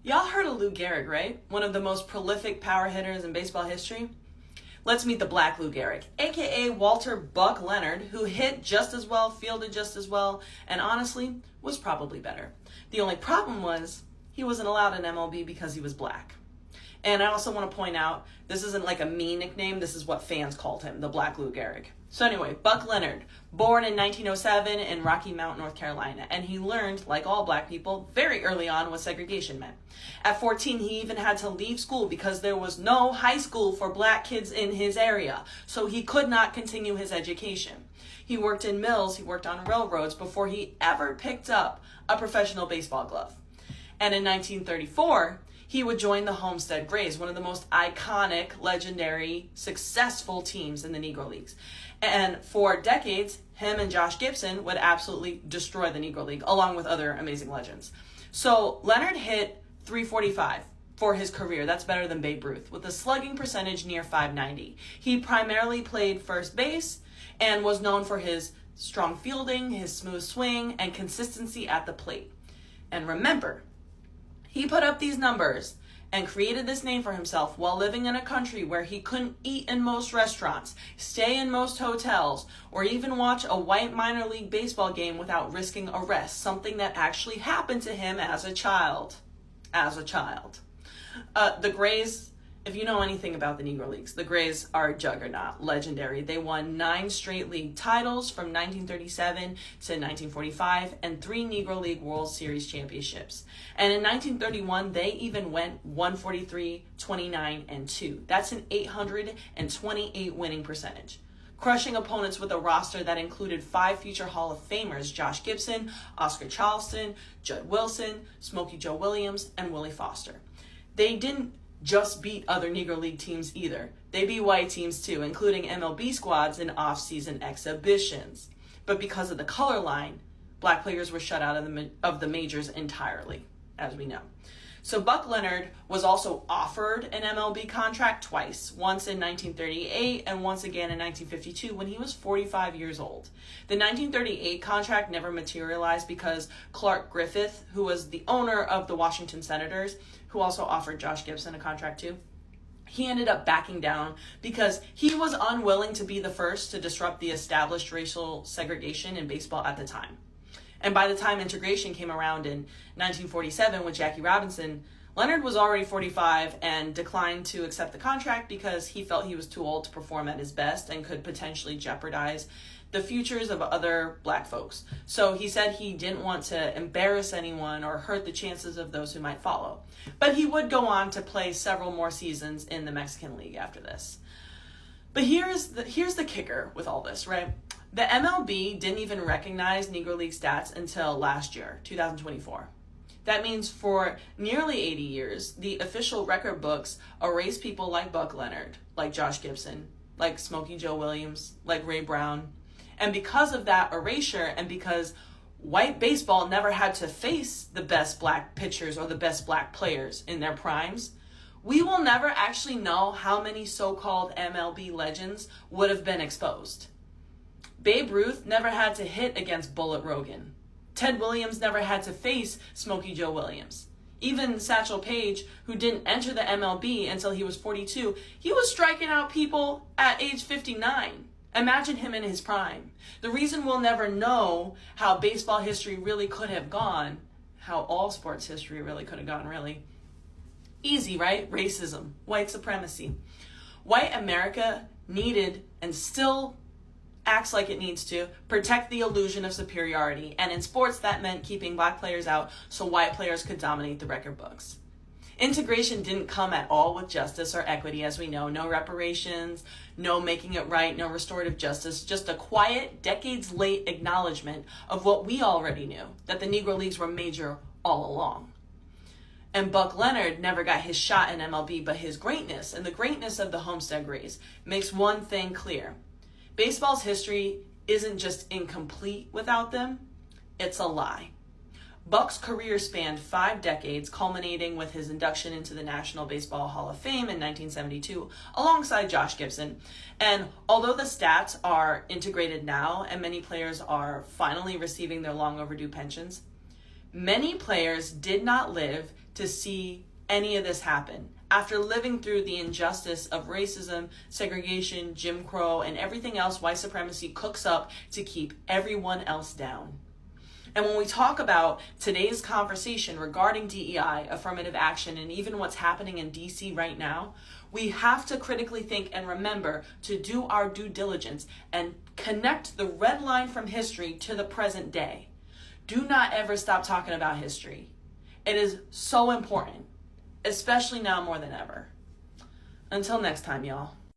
Y'all heard of Lou Gehrig, right? One of the most prolific power hitters in baseball history. Let's meet the Black Lou Gehrig, aka Walter Buck Leonard, who hit just as well, fielded just as well, and honestly, was probably better. The only problem was he wasn't allowed in MLB because he was black. And I also want to point out, this isn't like a mean nickname, this is what fans called him, the Black Lou Gehrig. So anyway, Buck Leonard, born in 1907 in Rocky Mount, North Carolina, and he learned, like all black people, very early on what segregation meant. At 14, he even had to leave school because there was no high school for black kids in his area, so he could not continue his education. He worked in mills, he worked on railroads before he ever picked up a professional baseball glove. And in 1934, he would join the Homestead Grays, one of the most iconic, legendary, successful teams in the Negro Leagues. And for decades, him and Josh Gibson would absolutely destroy the Negro League, along with other amazing legends. So Leonard hit .345 for his career. That's better than Babe Ruth, with a slugging percentage near .590. He primarily played first base and was known for his strong fielding, his smooth swing, and consistency at the plate. And remember, he put up these numbers and created this name for himself while living in a country where he couldn't eat in most restaurants, stay in most hotels, or even watch a white minor league baseball game without risking arrest, something that actually happened to him as a child. The Grays, if you know anything about the Negro Leagues, the Grays are a juggernaut, legendary. They won 9 straight league titles from 1937 to 1945 and 3 Negro League World Series championships. And in 1931, they even went 143, 29, and 2. That's an 828 winning percentage, crushing opponents with a roster that included 5 future Hall of Famers: Josh Gibson, Oscar Charleston, Judd Wilson, Smokey Joe Williams, and Willie Foster. They didn't just beat other Negro League teams either. They beat white teams too, including MLB squads in off-season exhibitions. But because of the color line, black players were shut out of the majors entirely, as we know. So Buck Leonard was also offered an MLB contract twice, once in 1938 and once again in 1952 when he was 45 years old. The 1938 contract never materialized because Clark Griffith, who was the owner of the Washington Senators, who also offered Josh Gibson a contract too, he ended up backing down because he was unwilling to be the first to disrupt the established racial segregation in baseball at the time. And by the time integration came around in 1947 with Jackie Robinson, Leonard was already 45 and declined to accept the contract because he felt he was too old to perform at his best and could potentially jeopardize the futures of other black folks. So he said he didn't want to embarrass anyone or hurt the chances of those who might follow. But he would go on to play several more seasons in the Mexican League after this. But here's the kicker with all this, right? The MLB didn't even recognize Negro League stats until last year, 2024. That means for nearly 80 years, the official record books erase people like Buck Leonard, like Josh Gibson, like Smokey Joe Williams, like Ray Brown. And because of that erasure, and because white baseball never had to face the best black pitchers or the best black players in their primes, we will never actually know how many so-called MLB legends would have been exposed. Babe Ruth never had to hit against Bullet Rogan. Ted Williams never had to face Smokey Joe Williams. Even Satchel Paige, who didn't enter the MLB until he was 42, he was striking out people at age 59. Imagine him in his prime. The reason we'll never know how baseball history really could have gone, how all sports history really could have gone, really. Easy, right? Racism, white supremacy. White America needed and still acts like it needs to protect the illusion of superiority. And in sports, that meant keeping black players out so white players could dominate the record books. Integration didn't come at all with justice or equity, as we know. No reparations, no making it right, no restorative justice, just a quiet, decades-late acknowledgement of what we already knew, that the Negro Leagues were major all along. And Buck Leonard never got his shot in MLB, but his greatness and the greatness of the Homestead Grays makes one thing clear. Baseball's history isn't just incomplete without them, it's a lie. Buck's career spanned 5 decades, culminating with his induction into the National Baseball Hall of Fame in 1972, alongside Josh Gibson. And although the stats are integrated now and many players are finally receiving their long overdue pensions, Many players did not live to see any of this happen. After living through the injustice of racism, segregation, Jim Crow, and everything else white supremacy cooks up to keep everyone else down. And when we talk about today's conversation regarding DEI, affirmative action, and even what's happening in DC right now, we have to critically think and remember to do our due diligence and connect the red line from history to the present day. Do not ever stop talking about history. It is so important, especially now more than ever. Until next time, y'all.